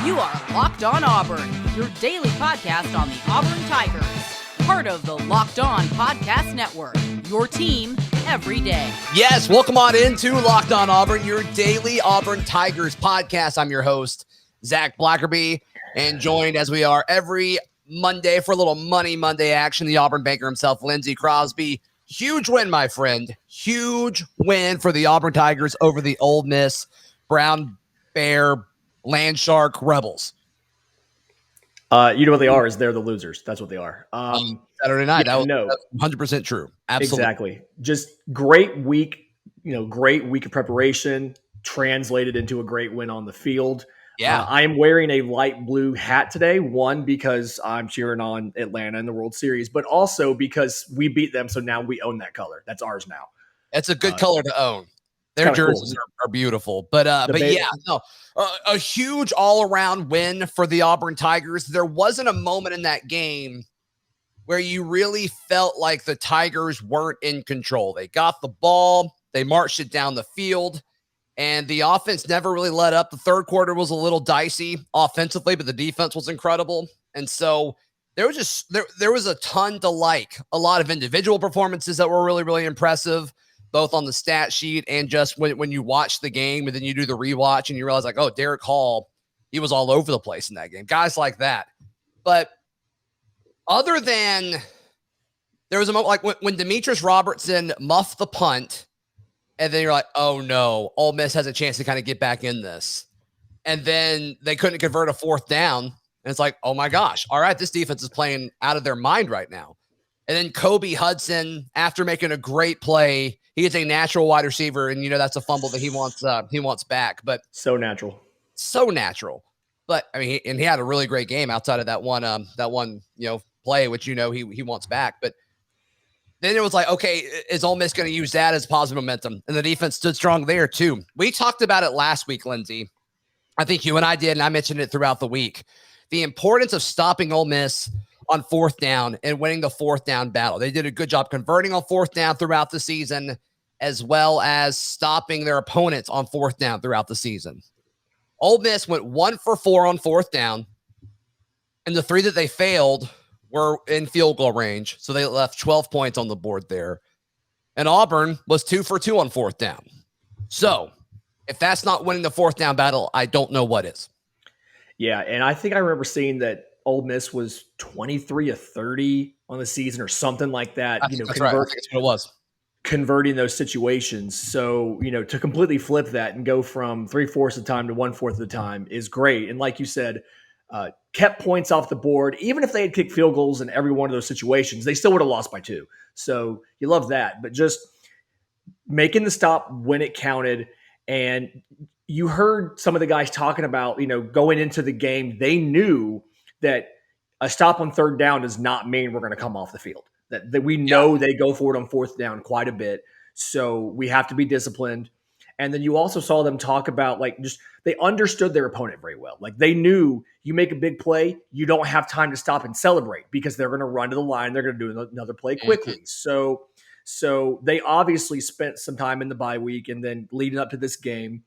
You are Locked On Auburn, your daily podcast on the Auburn Tigers. Part of the Locked On Podcast Network, your team every day. Yes, welcome on into Locked On Auburn, your daily Auburn Tigers podcast. I'm your host, Zac Blackerby, and joined as we are every Monday for a little Money Monday action, the Auburn banker himself, Lindsay Crosby. Huge win, my friend. Huge win for the Auburn Tigers over the Ole Miss Brown Bear Land Shark Rebels. You know what they are is they're the losers. That's what they are. Saturday night. Yeah, That's 100% true. Absolutely. Exactly. Just great week, great week of preparation translated into a great win on the field. Yeah. I am wearing a light blue hat today. One, because I'm cheering on Atlanta in the World Series, but also because we beat them. So now we own that color. That's ours now. It's a good color to own. Their jerseys are beautiful, but a huge all-around win for the Auburn Tigers. There wasn't a moment in that game where you really felt like the Tigers weren't in control. They got the ball, they marched it down the field, and the offense never really let up. The third quarter was a little dicey offensively, but the defense was incredible. And so there was a ton to like. A lot of individual performances that were really, really impressive, both on the stat sheet and just when you watch the game and then you do the rewatch and you realize like, oh, Derek Hall, he was all over the place in that game. Guys like that. But other than there was a moment like when Demetrius Robertson muffed the punt and then you're like, oh no, Ole Miss has a chance to kind of get back in this. And then they couldn't convert a fourth down. And it's like, oh my gosh, all right, this defense is playing out of their mind right now. And then Kobe Hudson, after making a great play, he is a natural wide receiver, and that's a fumble that he wants back. But so natural. But I mean, he had a really great game outside of that one play, which he wants back. But then it was like, okay, is Ole Miss going to use that as positive momentum? And the defense stood strong there too. We talked about it last week, Lindsay. I think you and I did, and I mentioned it throughout the week. The importance of stopping Ole Miss on fourth down and winning the fourth down battle. They did a good job converting on fourth down throughout the season, as well as stopping their opponents on fourth down throughout the season. Ole Miss went 1 for 4 on fourth down, and the 3 that they failed were in field goal range, so they left 12 points on the board there. And Auburn was 2 for 2 on fourth down. So if that's not winning the fourth down battle, I don't know what is. Yeah, and I think I remember seeing that Ole Miss was 23 of 30 on the season or something like that. That's right. I think that's what it was. Converting those situations. So, to completely flip that and go from 3/4 of the time to 1/4 of the time is great. And like you said, kept points off the board. Even if they had kicked field goals in every one of those situations, they still would have lost by 2. So you love that. But just making the stop when it counted. And you heard some of the guys talking about, going into the game, they knew that a stop on third down does not mean we're going to come off the field. That we know they go for it on fourth down quite a bit. So we have to be disciplined. And then you also saw them talk about they understood their opponent very well. Like they knew you make a big play, you don't have time to stop and celebrate because they're going to run to the line. They're going to do another play quickly. So they obviously spent some time in the bye week and then leading up to this game,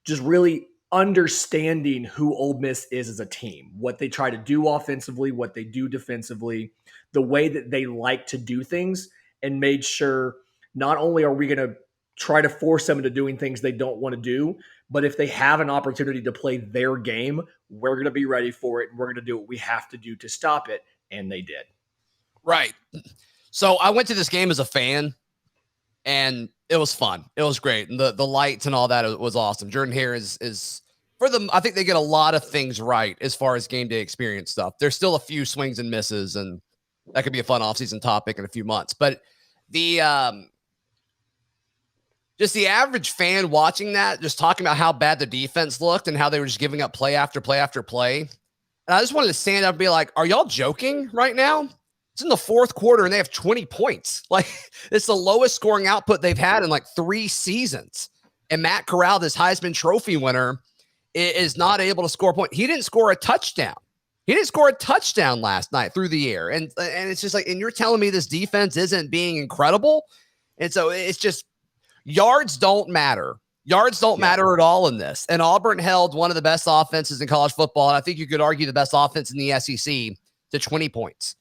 just really understanding who Ole Miss is as a team, what they try to do offensively, what they do defensively, the way that they like to do things, and made sure not only are we going to try to force them into doing things they don't want to do, but if they have an opportunity to play their game, we're going to be ready for it. And we're going to do what we have to do to stop it. And they did. Right. So I went to this game as a fan, and it was fun. It was great. And the lights and all that was awesome. Jordan Hare is for them. I think they get a lot of things right as far as game day experience stuff. There's still a few swings and misses, and that could be a fun offseason topic in a few months. But the just the average fan watching that, just talking about how bad the defense looked and how they were just giving up play after play after play. And I just wanted to stand up and be like, are y'all joking right now? It's in the fourth quarter and they have 20 points. Like, it's the lowest scoring output they've had in 3 seasons. And Matt Corral, this Heisman Trophy winner, is not able to score a point. He didn't score a touchdown. He didn't score a touchdown last night through the air. And it's just and you're telling me this defense isn't being incredible? And so it's just, yards don't matter. Yards don't matter at all in this. And Auburn held one of the best offenses in college football, and I think you could argue the best offense in the SEC, to 20 points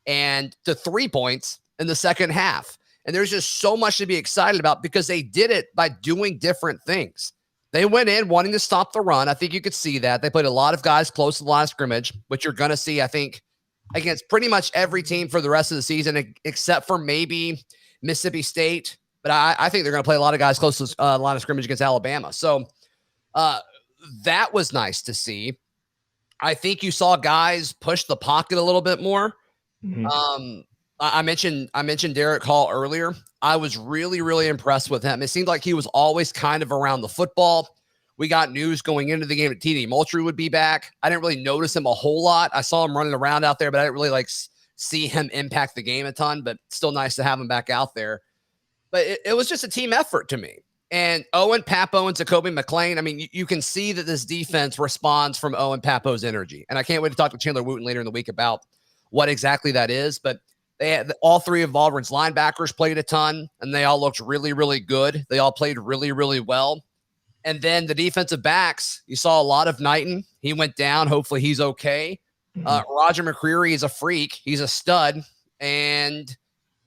and to 3 points in the second half. And there's just so much to be excited about because they did it by doing different things. They went in wanting to stop the run. I think you could see that. They played a lot of guys close to the line of scrimmage, which you're going to see, I think, against pretty much every team for the rest of the season, except for maybe Mississippi State. But I think they're going to play a lot of guys close to the line of scrimmage against Alabama. So that was nice to see. I think you saw guys push the pocket a little bit more. Mm-hmm. I mentioned Derek Hall earlier. I was really, really impressed with him. It seemed like he was always kind of around the football. We got news going into the game that TD Moultrie would be back. I didn't really notice him a whole lot. I saw him running around out there, but I didn't really see him impact the game a ton, but still nice to have him back out there. But it was just a team effort to me. And Owen Pappoe and Zacoby McClain, I mean, you can see that this defense responds from Owen Pappoe's energy. And I can't wait to talk to Chandler Wooten later in the week about what exactly that is. But they had all three of Auburn's linebackers played a ton, and they all looked really, really good. They all played really, really well. And then the defensive backs, you saw a lot of Knighton. He went down. Hopefully he's okay. Roger McCreary is a freak. He's a stud. And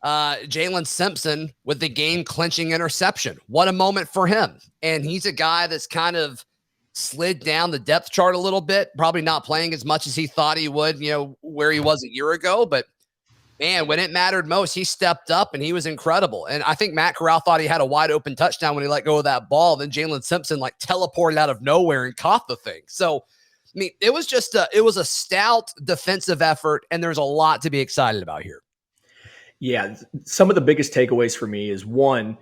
Jalen Simpson with the game-clinching interception. What a moment for him. And he's a guy that's kind of slid down the depth chart a little bit, probably not playing as much as he thought he would, where he was a year ago. But, man, when it mattered most, he stepped up, and he was incredible. And I think Matt Corral thought he had a wide-open touchdown when he let go of that ball. Then Jalen Simpson, teleported out of nowhere and caught the thing. So, I mean, it was just a stout defensive effort, and there's a lot to be excited about here. Yeah, some of the biggest takeaways for me is, one,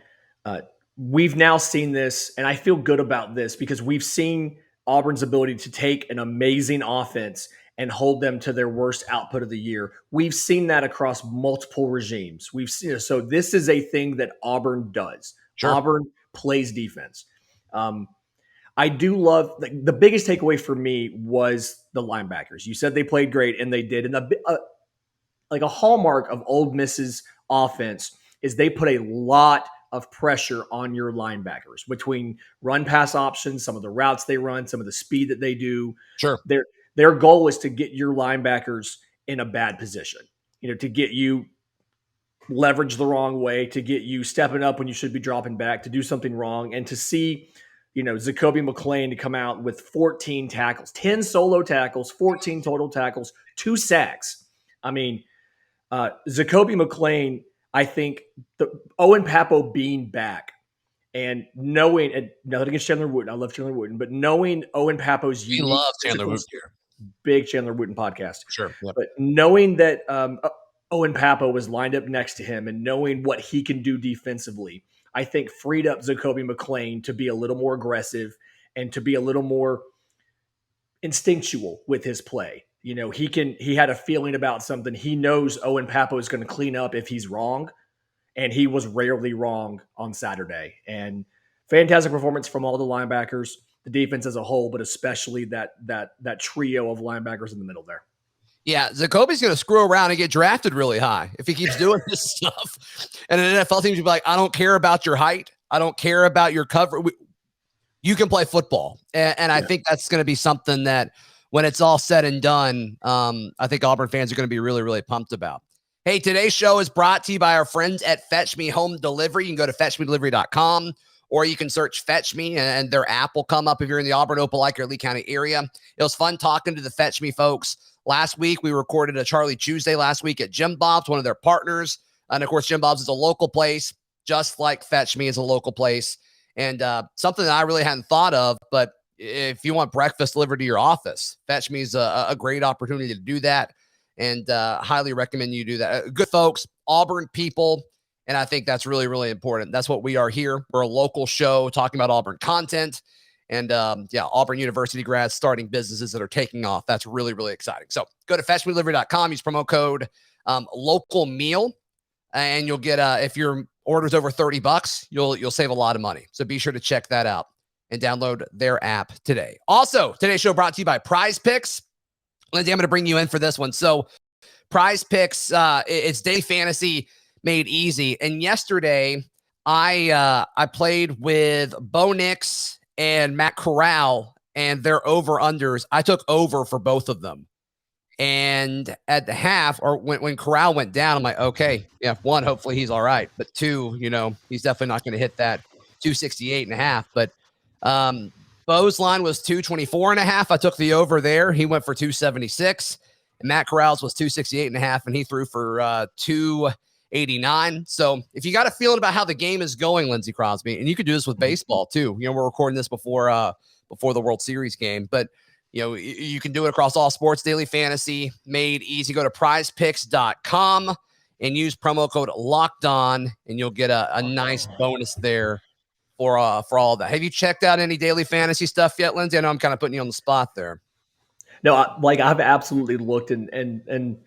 we've now seen this, and I feel good about this because we've seen Auburn's ability to take an amazing offense and hold them to their worst output of the year. We've seen that across multiple regimes. We've seen so this is a thing that Auburn does. Sure. Auburn plays defense. I do love the biggest takeaway for me was the linebackers. You said they played great, and they did. And a hallmark of Ole Miss's offense is they put a lot of pressure on your linebackers between run-pass options, some of the routes they run, some of the speed that they do. Sure. Their goal is to get your linebackers in a bad position, to get you leveraged the wrong way, to get you stepping up when you should be dropping back, to do something wrong, and to see, Zacoby McClain to come out with 14 tackles, 10 solo tackles, 14 total tackles, 2 sacks. I mean, Zacoby McClain, I think Owen Pappoe being back and knowing, and nothing against Chandler Wooten, I love Chandler Wooten, but knowing Owen Pappoe's unique, love Chandler Wooten here. Big Chandler Wooten podcast. Sure. Yep. But knowing that Owen Pappoe was lined up next to him and knowing what he can do defensively, I think freed up Zacoby McClain to be a little more aggressive and to be a little more instinctual with his play. He had a feeling about something. He knows Owen Pappoe is going to clean up if he's wrong, and he was rarely wrong on Saturday. And fantastic performance from all the linebackers, the defense as a whole, but especially that trio of linebackers in the middle there. Yeah, Zacoby's going to screw around and get drafted really high if he keeps doing this stuff. And an NFL team should be like, I don't care about your height. I don't care about your cover. You can play football. And I think that's going to be something that when it's all said and done, I think Auburn fans are going to be really, really pumped about. Hey, today's show is brought to you by our friends at Fetch Me Home Delivery. You can go to fetchmedelivery.com, or you can search Fetch Me, and their app will come up if you're in the Auburn, Opelika, or Lee County area. It was fun talking to the Fetch Me folks. Last week, we recorded a Charlie Tuesday last week at Jim Bob's, one of their partners. And, of course, Jim Bob's is a local place, just like Fetch Me is a local place. And something that I really hadn't thought of, but if you want breakfast delivered to your office, Fetch Me is a great opportunity to do that, and highly recommend you do that. Good folks, Auburn people, and I think that's really, really important. That's what we are here. We're a local show talking about Auburn content, and Auburn University grads starting businesses that are taking off. That's really, really exciting. So go to fetchmedelivery.com, use promo code local meal, and you'll get if your order's over $30, you'll save a lot of money. So be sure to check that out and download their app today. Also, today's show brought to you by Prize Picks. Lindsay, I'm going to bring you in for this one. So Prize Picks, it's daily fantasy made easy. And yesterday, I played with Bo Nix and Matt Corral, and their over-unders. I took over for both of them. And at the half, or when Corral went down, I'm like, okay, yeah, one, hopefully he's all right. But two, he's definitely not going to hit that 268.5. But Bo's line was 224.5. I took the over there. He went for 276. And Matt Corral's was 268.5, and he threw for 289. So if you got a feeling about how the game is going, Lindsay Crosby, and you could do this with baseball too. We're recording this before the World Series game, but you can do it across all sports. Daily fantasy made easy. Go to prizepicks.com and use promo code LOCKEDON, and you'll get a nice bonus there for all of that. Have you checked out any daily fantasy stuff yet, Lindsay? I know I'm kind of putting you on the spot there. No, I've absolutely looked, and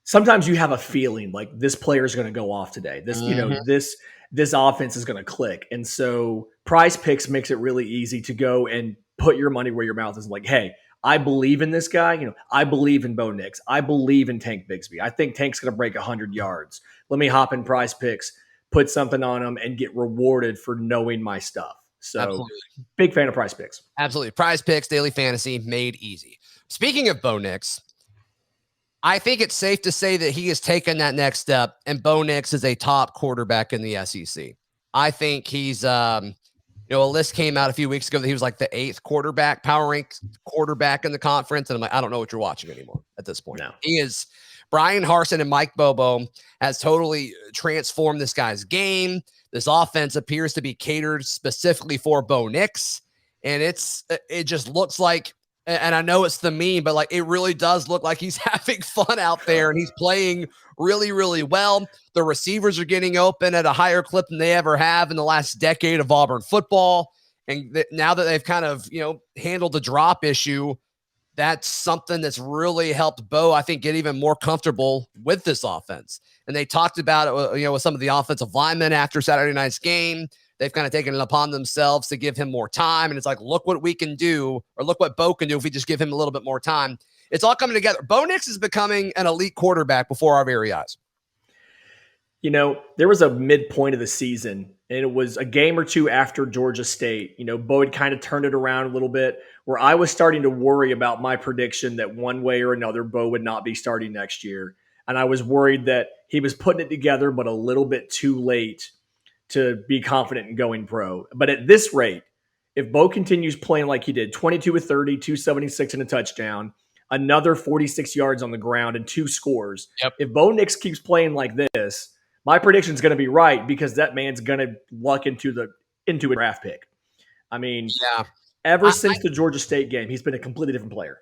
sometimes you have a feeling like this player is going to go off today. This offense is going to click. And so Prize Picks makes it really easy to go and put your money where your mouth is. Like, hey, I believe in this guy. I believe in Bo Nix. I believe in Tank Bigsby. I think Tank's going to break 100 yards. Let me hop in Prize Picks, put something on him, and get rewarded for knowing my stuff. So absolutely. Big fan of Prize Picks. Absolutely. Prize Picks, daily fantasy made easy. Speaking of Bo Nix, I think it's safe to say that he has taken that next step, and Bo Nix is a top quarterback in the SEC. I think he's, a list came out a few weeks ago that he was like the 8th quarterback, power rank quarterback in the conference. And I'm like, I don't know what you're watching anymore at this point. No. He is. Brian Harsin and Mike Bobo has totally transformed this guy's game. This offense appears to be catered specifically for Bo Nix. And it just looks like, and I know it's the meme, but it really does look like he's having fun out there, and he's playing really, really well. The receivers are getting open at a higher clip than they ever have in the last decade of Auburn football. And now that they've kind of, handled the drop issue, that's something that's really helped Bo, I think, get even more comfortable with this offense. And they talked about it, with some of the offensive linemen after Saturday night's game. They've kind of taken it upon themselves to give him more time. And it's like, look what we can do, or look what Bo can do if we just give him a little bit more time. It's all coming together. Bo Nix is becoming an elite quarterback before our very eyes. There was a midpoint of the season, and it was a game or two after Georgia State. Bo had kind of turned it around a little bit, where I was starting to worry about my prediction that one way or another, Bo would not be starting next year. And I was worried that he was putting it together, but a little bit too late to be confident in going pro. But at this rate, if Bo continues playing like he did, 22 of 30, 276 and a touchdown, another 46 yards on the ground and 2 scores. Yep. If Bo Nix keeps playing like this, my prediction is going to be right, because that man's going to luck into a draft pick. I mean, ever since the Georgia State game, he's been a completely different player.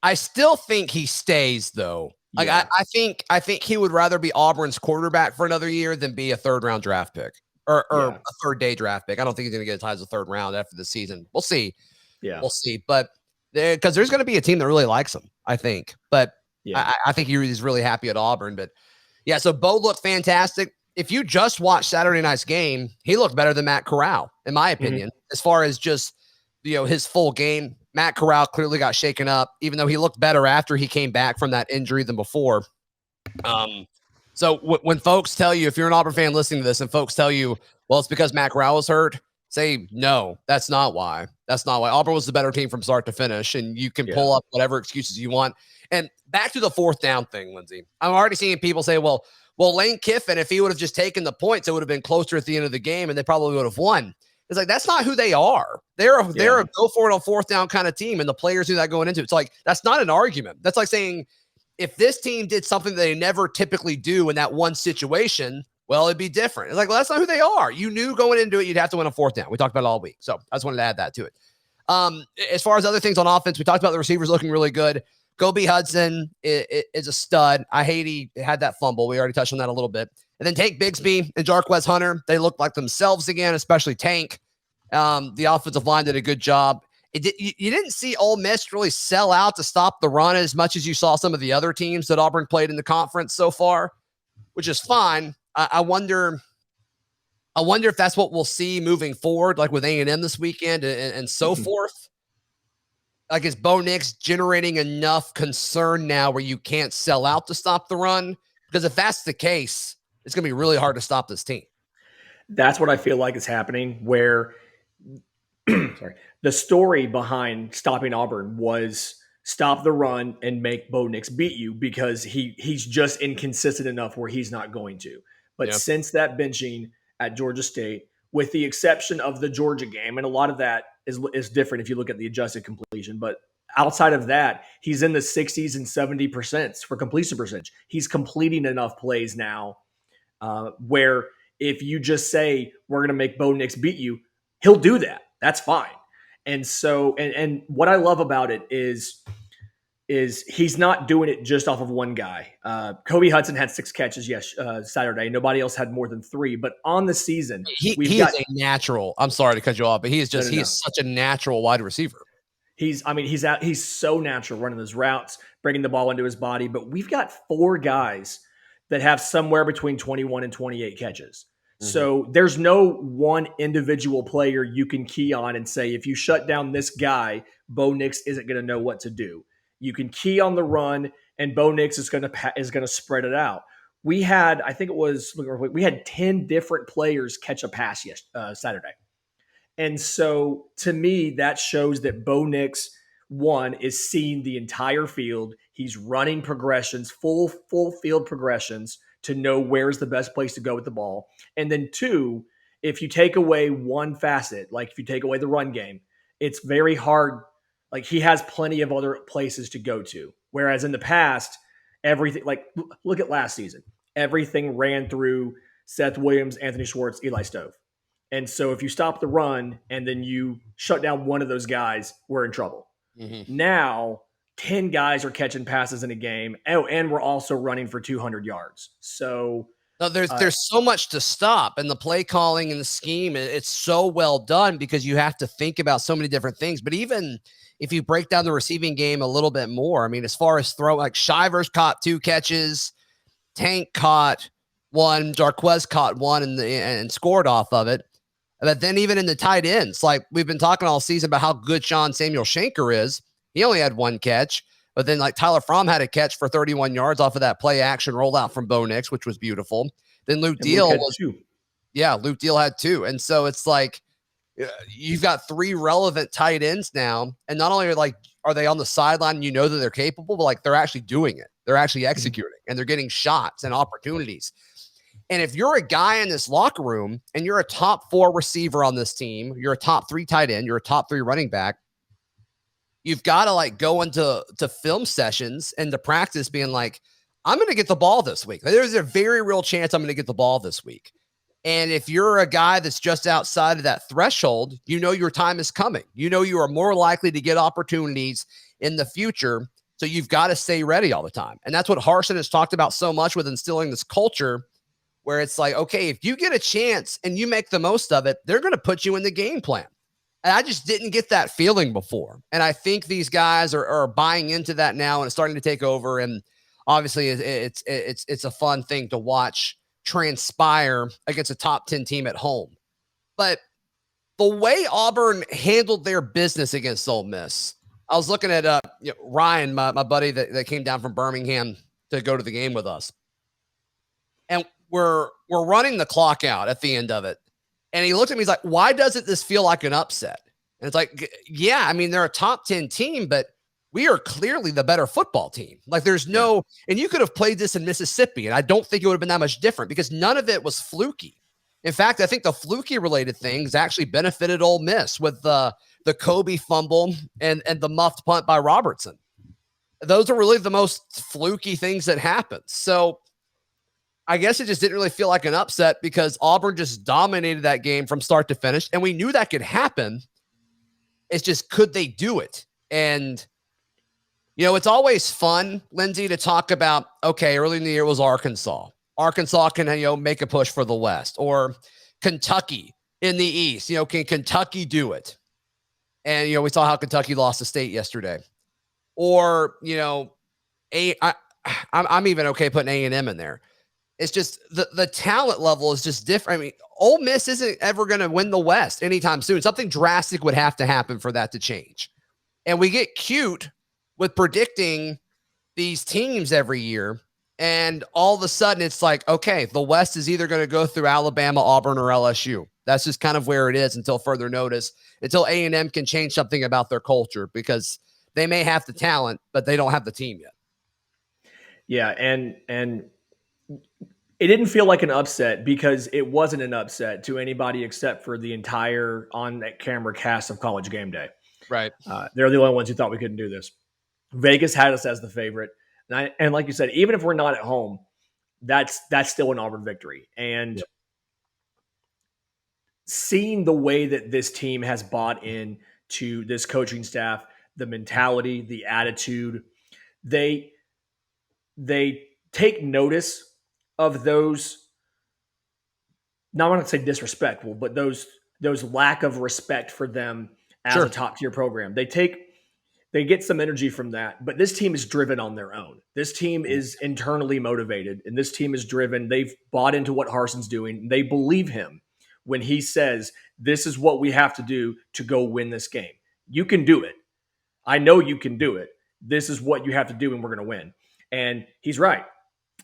I still think he stays, though. I think he would rather be Auburn's quarterback for another year than be a 3rd-round draft pick. Or a 3rd-day draft pick. I don't think he's going to get as high as a 3rd round after the season. We'll see. Yeah, we'll see. But because there's going to be a team that really likes him, I think. But I think he's really happy at Auburn. But yeah, so Bo looked fantastic. If you just watched Saturday night's game, he looked better than Matt Corral, in my opinion, as far as just his full game. Matt Corral clearly got shaken up, even though he looked better after he came back from that injury than before. So when folks tell you, if you're an Auburn fan listening to this, and folks tell you, well, it's because Matt Corral was hurt, say, no, that's not why. That's not why. Auburn was the better team from start to finish, and you can pull up whatever excuses you want. And back to the 4th down thing, Lindsay. I'm already seeing people say, well, Lane Kiffin, if he would have just taken the points, it would have been closer at the end of the game, and they probably would have won. It's like, that's not who they are. They're a go for it on 4th down kind of team, and the players knew that going into it. It's like, that's not an argument. That's like saying, if this team did something that they never typically do in that one situation, well, it'd be different. It's like, well, that's not who they are. You knew going into it, you'd have to win on 4th down. We talked about it all week. So I just wanted to add that to it. As far as other things on offense, we talked about the receivers looking really good. Kobe Hudson is a stud. I hate he had that fumble. We already touched on that a little bit. And then Tank Bigsby and Jarquez Hunter, they looked like themselves again, especially Tank. The offensive line did a good job. You didn't see Ole Miss really sell out to stop the run as much as you saw some of the other teams that Auburn played in the conference so far, which is fine. I wonder if that's what we'll see moving forward, like with A&M this weekend and so forth. Like, is Bo Nix generating enough concern now where you can't sell out to stop the run? Because if that's the case, it's going to be really hard to stop this team. That's what I feel like is happening, where the story behind stopping Auburn was stop the run and make Bo Nix beat you, because he's just inconsistent enough where he's not going to. But since that benching at Georgia State, with the exception of the Georgia game, and a lot of that is different if you look at the adjusted completion, but outside of that, he's in the 60s and 70% for completion percentage. He's completing enough plays now where if you just say, we're going to make Bo Nix beat you, he'll do that. That's fine. And so, and what I love about it is he's not doing it just off of one guy. Kobe Hudson had 6 catches Saturday. Nobody else had more than 3. But on the season, he is a natural. I'm sorry to cut you off, but he is just he's such a natural wide receiver. He's so natural running those routes, bringing the ball into his body. But we've got 4 guys that have somewhere between 21 and 28 catches. Mm-hmm. So there's no one individual player you can key on and say, if you shut down this guy, Bo Nix isn't going to know what to do. You can key on the run, and Bo Nix is going to spread it out. We had 10 different players catch a pass Saturday. And so to me, that shows that Bo Nix, one, is seeing the entire field. He's running progressions, full field progressions, to know where's the best place to go with the ball. And then 2, if you take away one facet, like if you take away the run game, it's very hard. Like, he has plenty of other places to go to. Whereas in the past, everything, like look at last season, everything ran through Seth Williams, Anthony Schwartz, Eli Stove. And so if you stop the run and then you shut down one of those guys, we're in trouble. Mm-hmm. Now, 10 guys are catching passes in a game. Oh, and we're also running for 200 yards. So no, there's so much to stop, and the play calling and the scheme, it's so well done because you have to think about so many different things. But even if you break down the receiving game a little bit more, I mean, as far as like Shivers caught 2 catches, Tank caught 1, Darquez caught 1 and scored off of it. But then even in the tight ends, like we've been talking all season about how good Sean Samuel Shanker is. He only had 1 catch, but then like Tyler Fromm had a catch for 31 yards off of that play action rollout from Bo Nix, which was beautiful. Then Luke Deal Luke Deal had 2. And so it's like, you've got 3 relevant tight ends now. And not only are they on the sideline, you know that they're capable, but like they're actually doing it. They're actually executing, and they're getting shots and opportunities. And if you're a guy in this locker room and you're a top 4 receiver on this team, you're a top 3 tight end, you're a top 3 running back, you've got to like go into film sessions and to practice being like, I'm going to get the ball this week. There's a very real chance I'm going to get the ball this week. And if you're a guy that's just outside of that threshold, you know your time is coming. You know you are more likely to get opportunities in the future. So you've got to stay ready all the time. And that's what Harsin has talked about so much with instilling this culture where it's like, okay, if you get a chance and you make the most of it, they're going to put you in the game plan. And I just didn't get that feeling before. And I think these guys are buying into that now, and it's starting to take over. And obviously it's a fun thing to watch transpire against a top 10 team at home. But the way Auburn handled their business against Ole Miss, I was looking at Ryan, my buddy that came down from Birmingham to go to the game with us. And we're running the clock out at the end of it. And he looked at me, he's like, why doesn't this feel like an upset? And it's like, yeah, I mean, they're a top 10 team, but we are clearly the better football team. Like there's no, and you could have played this in Mississippi, and I don't think it would have been that much different because none of it was fluky. In fact, I think the fluky related things actually benefited Ole Miss with the Kobe fumble and the muffed punt by Robertson. Those are really the most fluky things that happened. So I guess it just didn't really feel like an upset because Auburn just dominated that game from start to finish. And we knew that could happen. It's just, could they do it? And, it's always fun, Lindsay, to talk about, okay, early in the year was Arkansas. Arkansas can, make a push for the West, or Kentucky in the East. Can Kentucky do it? And, we saw how Kentucky lost the state yesterday. Or, I'm even okay putting A&M in there. It's just the talent level is just different. I mean, Ole Miss isn't ever going to win the West anytime soon. Something drastic would have to happen for that to change. And we get cute with predicting these teams every year. And all of a sudden it's like, okay, the West is either going to go through Alabama, Auburn, or LSU. That's just kind of where it is until further notice, until A&M can change something about their culture, because they may have the talent, but they don't have the team yet. Yeah, and it didn't feel like an upset because it wasn't an upset to anybody except for the entire on-camera cast of College Game Day. Right. They're the only ones who thought we couldn't do this. Vegas had us as the favorite. And like you said, even if we're not at home, that's still an Auburn victory. And seeing the way that this team has bought in to this coaching staff, the mentality, the attitude, they take notice of those, not want to say disrespectful, but those lack of respect for them as a top tier program. They get some energy from that, but this team is driven on their own. This team is internally motivated, and this team is driven. They've bought into what Harson's doing. They believe him when he says, this is what we have to do to go win this game. You can do it. I know you can do it. This is what you have to do, and we're going to win. And he's right.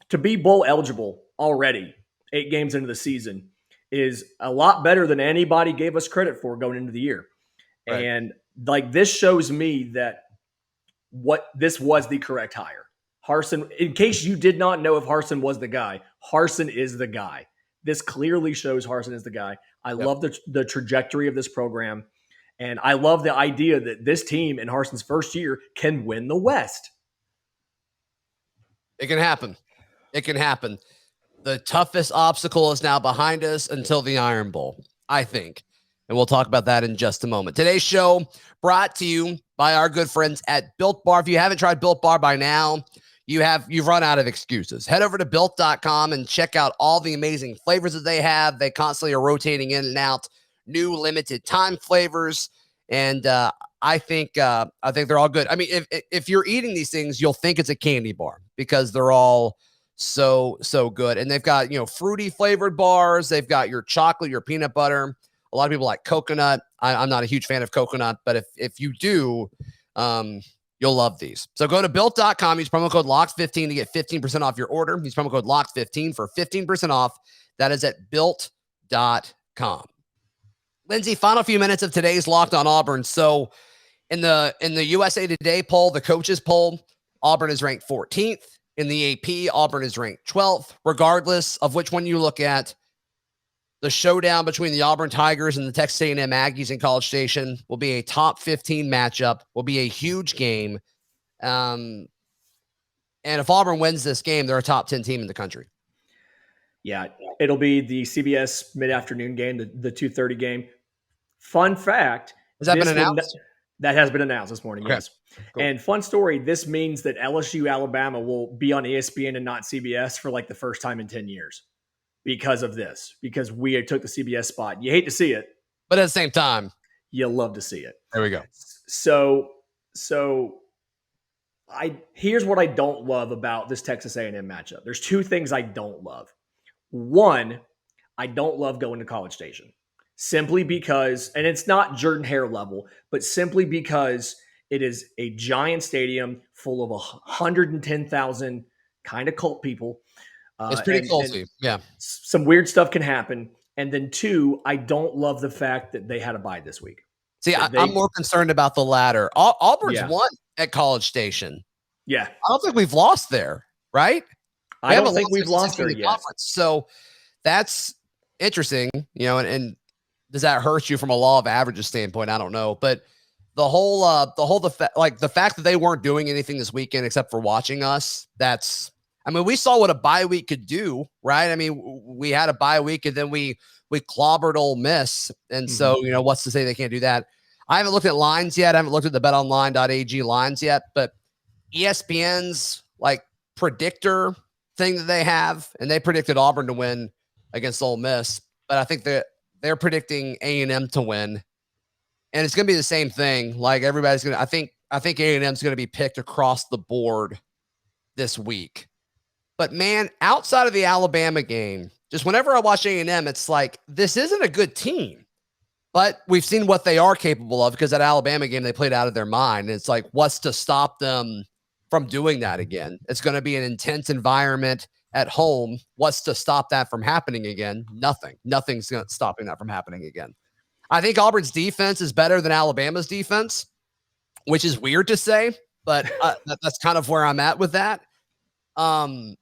To be bowl eligible already 8 games into the season is a lot better than anybody gave us credit for going into the year. Right. And like, this shows me that this was the correct hire. Harsin, in case you did not know if Harsin was the guy, Harsin is the guy. This clearly shows Harsin is the guy. I love the trajectory of this program. And I love the idea that this team in Harsin's first year can win the West. It can happen. It can happen. The toughest obstacle is now behind us until the Iron Bowl, I think. And we'll talk about that in just a moment. Today's show brought to you by our good friends at Built Bar. If you haven't tried Built Bar by now, you've run out of excuses. Head over to built.com and check out all the amazing flavors that they have. They constantly are rotating in and out new limited time flavors. And I think they're all good. I mean, if you're eating these things, you'll think it's a candy bar because they're all so good. And they've got, fruity flavored bars. They've got your chocolate, your peanut butter. A lot of people like coconut. I'm not a huge fan of coconut, but if you do, you'll love these. So go to built.com, use promo code LOCKED15 to get 15% off your order. Use promo code LOCKED15 for 15% off. That is at built.com. Lindsay, final few minutes of today's Locked On Auburn. So in the USA Today poll, the coaches poll, Auburn is ranked 14th. In the AP, Auburn is ranked 12th. Regardless of which one you look at, the showdown between the Auburn Tigers and the Texas A&M Aggies in College Station will be a top 15 matchup, will be a huge game. And if Auburn wins this game, they're a top 10 team in the country. Yeah, it'll be the CBS mid-afternoon game, the 2:30 game. Fun fact. Has that been announced? That has been announced this morning, okay. Yes. Cool. And fun story, this means that LSU Alabama will be on ESPN and not CBS for like the first time in 10 years. Because of this, because we took the CBS spot. You hate to see it, but at the same time, you love to see it. There we go. So here's what I don't love about this Texas A&M matchup. There's 2 things I don't love. One, I don't love going to College Station simply because, and it's not Jordan Hare level, but simply because it is a giant stadium full of 110,000 kind of cult people. It's pretty culty. Yeah. Some weird stuff can happen. And then 2, I don't love the fact that they had a bye this week. See, I'm more concerned about the latter. Auburn's won at College Station. Yeah. I don't think we've lost there, right? I don't think we've lost there yet. So that's interesting, and does that hurt you from a law of averages standpoint? I don't know. But the fact that they weren't doing anything this weekend except for watching us, we saw what a bye week could do, right? I mean, we had a bye week and then we clobbered Ole Miss. And so, what's to say they can't do that? I haven't looked at lines yet. I haven't looked at the betonline.ag lines yet, but ESPN's predictor thing that they have, and they predicted Auburn to win against Ole Miss, but I think that they're predicting A&M to win. And it's going to be the same thing. Everybody's going to, I think A&M's going to be picked across the board this week. But man, outside of the Alabama game, just whenever I watch A&M, it's like, this isn't a good team, but we've seen what they are capable of because that Alabama game, they played out of their mind. And it's like, what's to stop them from doing that again. It's going to be an intense environment at home. What's to stop that from happening again? Nothing. Nothing's stopping that from happening again. I think Auburn's defense is better than Alabama's defense, which is weird to say, but that's kind of where I'm at with that. But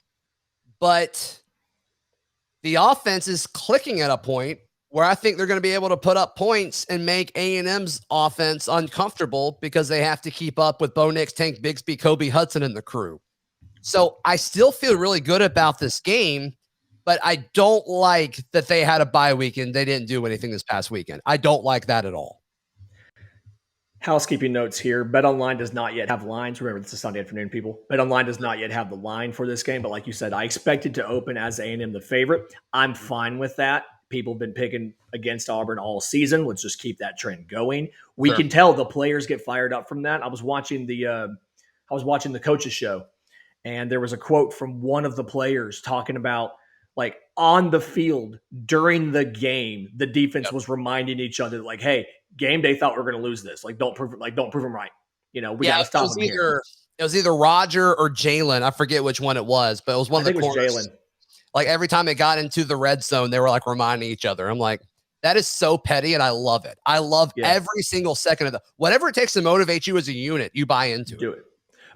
the offense is clicking at a point where I think they're going to be able to put up points and make A&M's offense uncomfortable because they have to keep up with Bo Nix, Tank Bigsby, Kobe Hudson, and the crew. So I still feel really good about this game, but I don't like that they had a bye week and they didn't do anything this past weekend. I don't like that at all. Housekeeping notes here. BetOnline does not yet have lines. Remember, it's a Sunday afternoon, people. BetOnline does not yet have the line for this game, but like you said, I expect it to open as A&M the favorite. I'm fine with that. People have been picking against Auburn all season. Let's just keep that trend going. We can tell the players get fired up from that. I was watching the coaches show, and there was a quote from one of the players talking about, like, on the field during the game, the defense was reminding each other, like, hey, game day thought we were going to lose this. Like, don't prove them right. We got to stop them here. It was either Roger or Jalen. I forget which one it was, but it was one of the corners. It was Jalen. Like, every time it got into the red zone, they were like reminding each other. I'm like, that is so petty, and I love it. I love every single second of whatever it takes to motivate you as a unit, you buy into. Do it.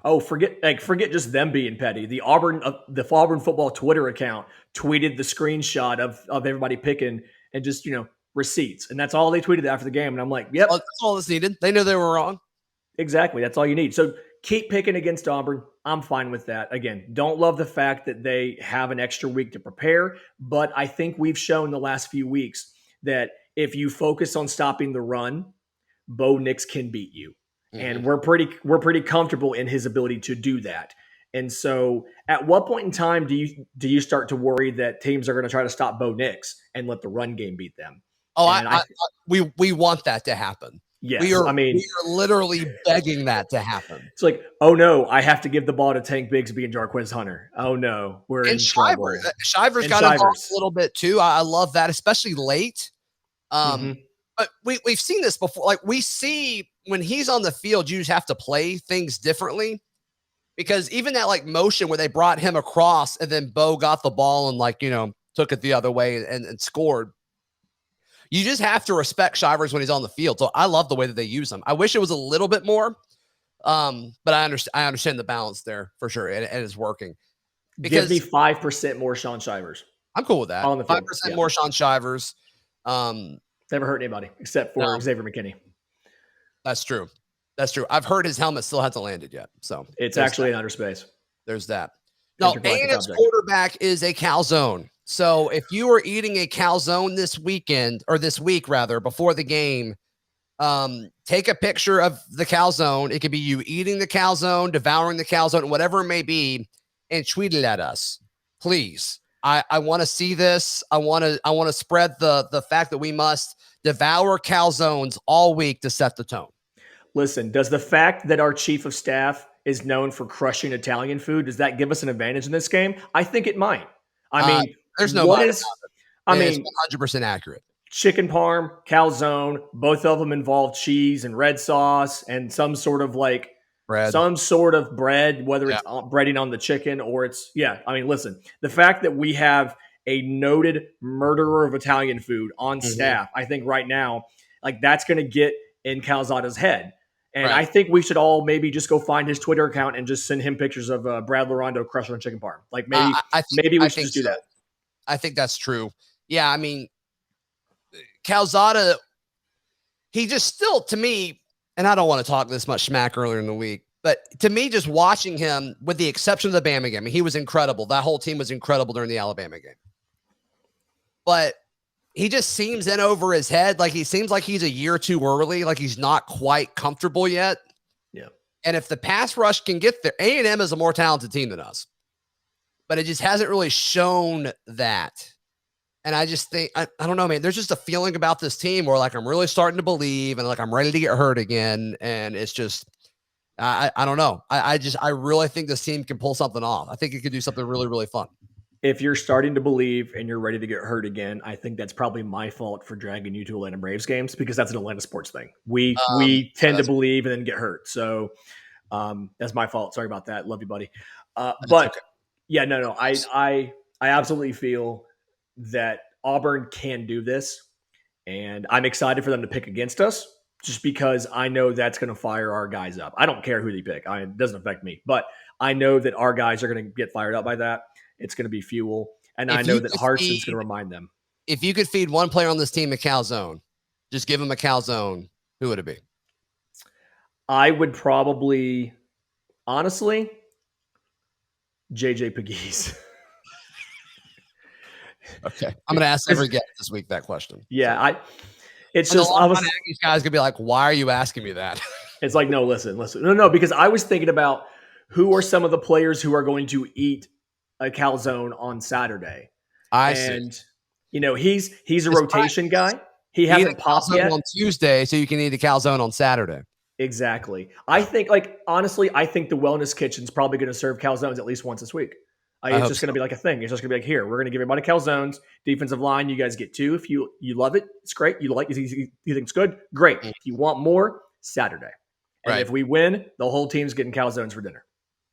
Oh, forget just them being petty. The Auburn football Twitter account tweeted the screenshot of everybody picking and just, receipts. And that's all they tweeted after the game. And I'm like, yep. Well, that's all that's needed. They knew they were wrong. Exactly. That's all you need. So keep picking against Auburn. I'm fine with that. Again, don't love the fact that they have an extra week to prepare, but I think we've shown the last few weeks that if you focus on stopping the run, Bo Nix can beat you. And we're pretty comfortable in his ability to do that. And so at what point in time do you start to worry that teams are going to try to stop Bo Nix and let the run game beat them? Oh, we want that to happen. Yes. We are literally begging that to happen. It's like, oh no, I have to give the ball to Tank Bigsby and Jarquez Hunter. Oh no, we're in trouble. Shivers got involved a little bit too. I love that, especially late. But we've seen this before. Like, we see when he's on the field, you just have to play things differently, because even that like motion where they brought him across and then Bo got the ball and took it the other way and scored. You just have to respect Shivers when he's on the field. So I love the way that they use him. I wish it was a little bit more, but I understand the balance there for sure. And it is working. Give me 5% more Sean Shivers. I'm cool with that. 5% more Sean Shivers. Never hurt anybody except for Xavier McKinney. That's true. I've heard his helmet still hasn't landed yet. So it's actually in outer space. There's that. No, A&M's quarterback is a calzone. So if you are eating a calzone this week, before the game, take a picture of the calzone. It could be you eating the calzone, devouring the calzone, whatever it may be, and tweet it at us, please. I want to see this. I want to spread the fact that we must devour calzones all week to set the tone. Listen, does the fact that our chief of staff is known for crushing Italian food, does that give us an advantage in this game? I think it might. There's no doubt about it. It's 100% accurate. Chicken parm, calzone, both of them involve cheese and red sauce and some sort of bread, whether it's breading on the chicken or it's, listen, the fact that we have a noted murderer of Italian food on staff, I think right now, that's going to get in Calzada's head. And I think we should all maybe just go find his Twitter account and just send him pictures of Brad Larondo crushing on chicken parm. Maybe we should just do that. I think that's true. Yeah, Calzada, he just still, to me, and I don't want to talk this much smack earlier in the week, but to me, just watching him, with the exception of the Bama game, he was incredible. That whole team was incredible during the Alabama game. But he just seems in over his head. Like, he seems like he's a year too early. Like, he's not quite comfortable yet. Yeah. And if the pass rush can get there, A&M is a more talented team than us. But it just hasn't really shown that. And I just think, I don't know, man, there's just a feeling about this team where I'm really starting to believe and I'm ready to get hurt again. And it's just, I don't know. I really think this team can pull something off. I think it could do something really, really fun. If you're starting to believe and you're ready to get hurt again, I think that's probably my fault for dragging you to Atlanta Braves games, because that's an Atlanta sports thing. We tend to believe and then get hurt. So That's my fault. Sorry about that. Love you, buddy. But okay. yeah, no. I absolutely feel that Auburn can do this, and I'm excited for them to pick against us just because I know that's going to fire our guys up. I don't care who they pick. It doesn't affect me, but I know that our guys are going to get fired up by that. It's going to be fuel. And I know that Hudson's going to remind them. If you could feed one player on this team a calzone, just give him a calzone, who would it be? I would probably, honestly, JJ Pegues. Okay. I'm going to ask every guest this week that question. Yeah. It's just, these guys going to be like, why are you asking me that? It's like, no, listen. No, because I was thinking about who are some of the players who are going to eat a calzone on Saturday. I see. You know, he's a rotation guy. He hasn't popped yet on Tuesday, so you can eat a calzone on Saturday. Exactly. I think, honestly, I think the Wellness Kitchen's probably going to serve calzones at least once this week. It's just going to be like a thing. It's just going to be like, here, we're going to give everybody calzones. Defensive line, you guys get 2. If you love it, it's great. You think it's good, great. If you want more, Saturday. And if we win, the whole team's getting calzones for dinner.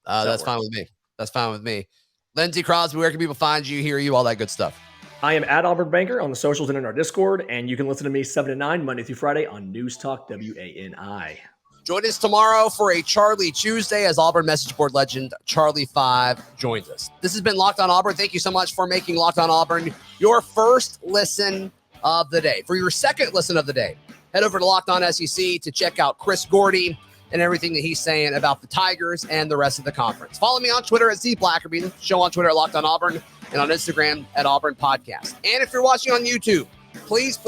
That's fine with me. That's fine with me. Lindsay, Crosby, where can people find you, hear you, all that good stuff? I am at Auburn Banker on the socials and in our Discord, and you can listen to me 7 to 9 Monday through Friday on NewsTalk WANI. Join us tomorrow for a Charlie Tuesday as Auburn message board legend Charlie 5 joins us. This has been Locked On Auburn. Thank you so much for making Locked On Auburn your first listen of the day. For your second listen of the day, head over to Locked On SEC to check out Chris Gordy and everything that he's saying about the Tigers and the rest of the conference. Follow me on Twitter at Zac Blackerby, the show on Twitter at Locked On Auburn, and on Instagram at Auburn Podcast. And if you're watching on YouTube, please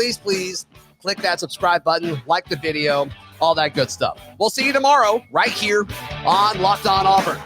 click that subscribe button, like the video, all that good stuff. We'll see you tomorrow right here on Locked On Auburn.